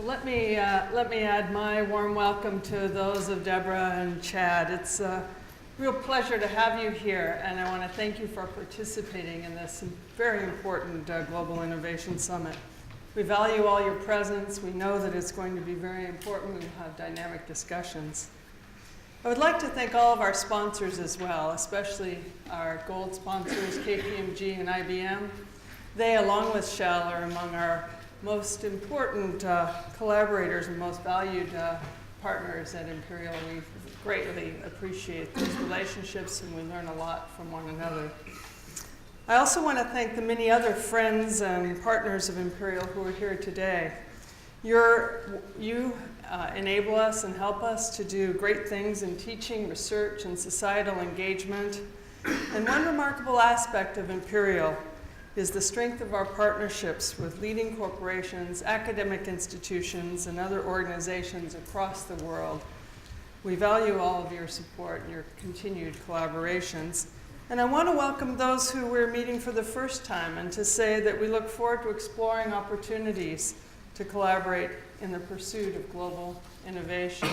Well, let me add my warm welcome to those of Deborah and Chad. It's a real pleasure to have you here, and I want to thank you for participating in this very important Global Innovation Summit. We value all your presence. We know that it's going to be very important. We will have dynamic discussions. I would like to thank all of our sponsors as well, especially our gold sponsors, KPMG and IBM. They, along with Shell, are among our most important collaborators and most valued partners at Imperial. We greatly appreciate those relationships, and we learn a lot from one another. I also want to thank the many other friends and partners of Imperial who are here today. You enable us and help us to do great things in teaching, research, and societal engagement. And one remarkable aspect of Imperial is the strength of our partnerships with leading corporations, academic institutions, and other organizations across the world. We value all of your support and your continued collaborations. And I want to welcome those who we're meeting for the first time and to say that we look forward to exploring opportunities to collaborate in the pursuit of global innovation.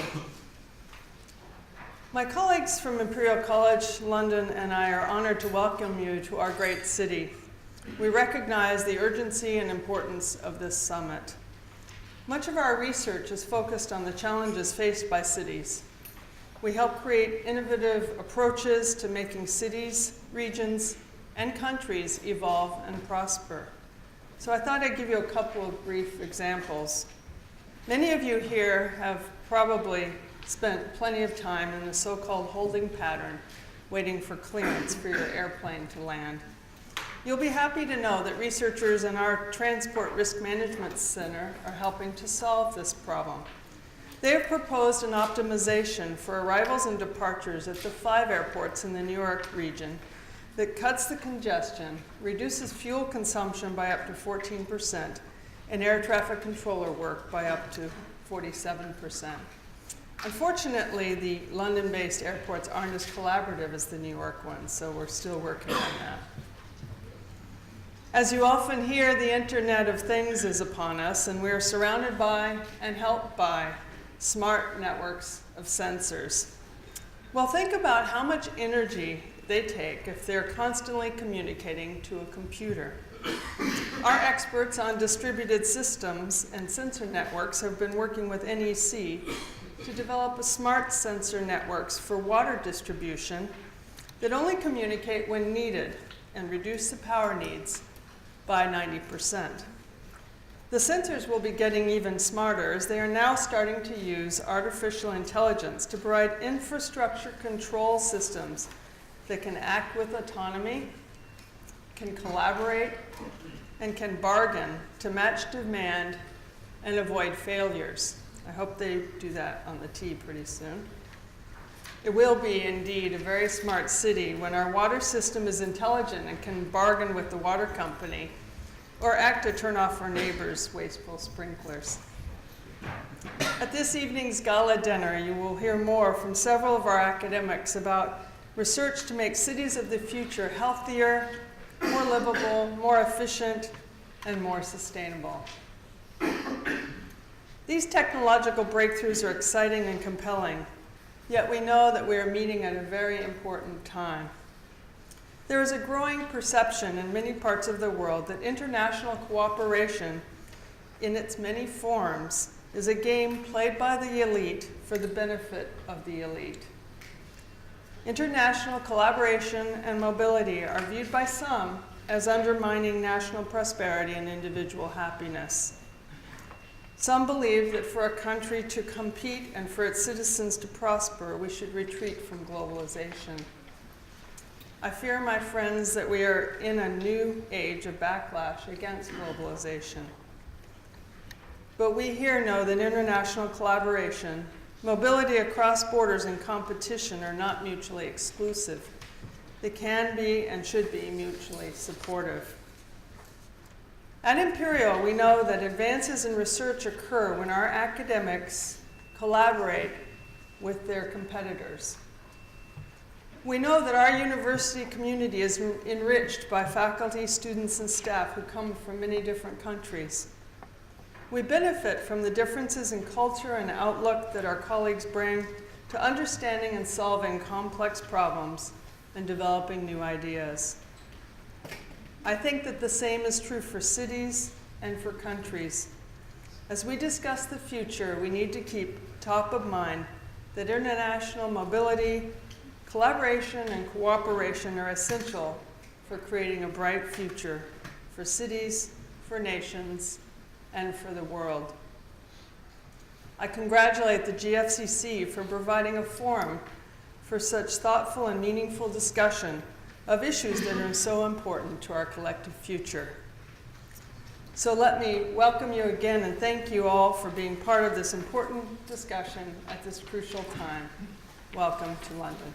My colleagues from Imperial College London and I are honored to welcome you to our great city. We recognize the urgency and importance of this summit. Much of our research is focused on the challenges faced by cities. We help create innovative approaches to making cities, regions, and countries evolve and prosper. So I thought I'd give you a couple of brief examples. Many of you here have probably spent plenty of time in the so-called holding pattern, waiting for clearance for your airplane to land. You'll be happy to know that researchers in our Transport Risk Management Center are helping to solve this problem. They have proposed an optimization for arrivals and departures at the 5 airports in the New York region that cuts the congestion, reduces fuel consumption by up to 14%, and air traffic controller work by up to 47%. Unfortunately, the London-based airports aren't as collaborative as the New York ones, so we're still working on that. As you often hear, the Internet of Things is upon us, and we are surrounded by and helped by smart networks of sensors. Well, think about how much energy they take if they're constantly communicating to a computer. Our experts on distributed systems and sensor networks have been working with NEC to develop a smart sensor networks for water distribution that only communicate when needed and reduce the power needs by 90%. The sensors will be getting even smarter as they are now starting to use artificial intelligence to provide infrastructure control systems that can act with autonomy, can collaborate, and can bargain to match demand and avoid failures. I hope they do that on the T pretty soon. It will be indeed a very smart city when our water system is intelligent and can bargain with the water company or act to turn off our neighbors' wasteful sprinklers. At this evening's gala dinner, you will hear more from several of our academics about research to make cities of the future healthier, more livable, more efficient, and more sustainable. These technological breakthroughs are exciting and compelling, yet we know that we are meeting at a very important time. There is a growing perception in many parts of the world that international cooperation in its many forms is a game played by the elite for the benefit of the elite. International collaboration and mobility are viewed by some as undermining national prosperity and individual happiness. Some believe that for a country to compete and for its citizens to prosper, we should retreat from globalization. I fear, my friends, that we are in a new age of backlash against globalization. But we here know that international collaboration, mobility across borders, and competition are not mutually exclusive. They can be and should be mutually supportive. At Imperial, we know that advances in research occur when our academics collaborate with their competitors. We know that our university community is enriched by faculty, students, and staff who come from many different countries. We benefit from the differences in culture and outlook that our colleagues bring to understanding and solving complex problems and developing new ideas. I think that the same is true for cities and for countries. As we discuss the future, we need to keep top of mind that international mobility, collaboration, and cooperation are essential for creating a bright future for cities, for nations, and for the world. I congratulate the GFCC for providing a forum for such thoughtful and meaningful discussion of issues that are so important to our collective future. So let me welcome you again and thank you all for being part of this important discussion at this crucial time. Welcome to London.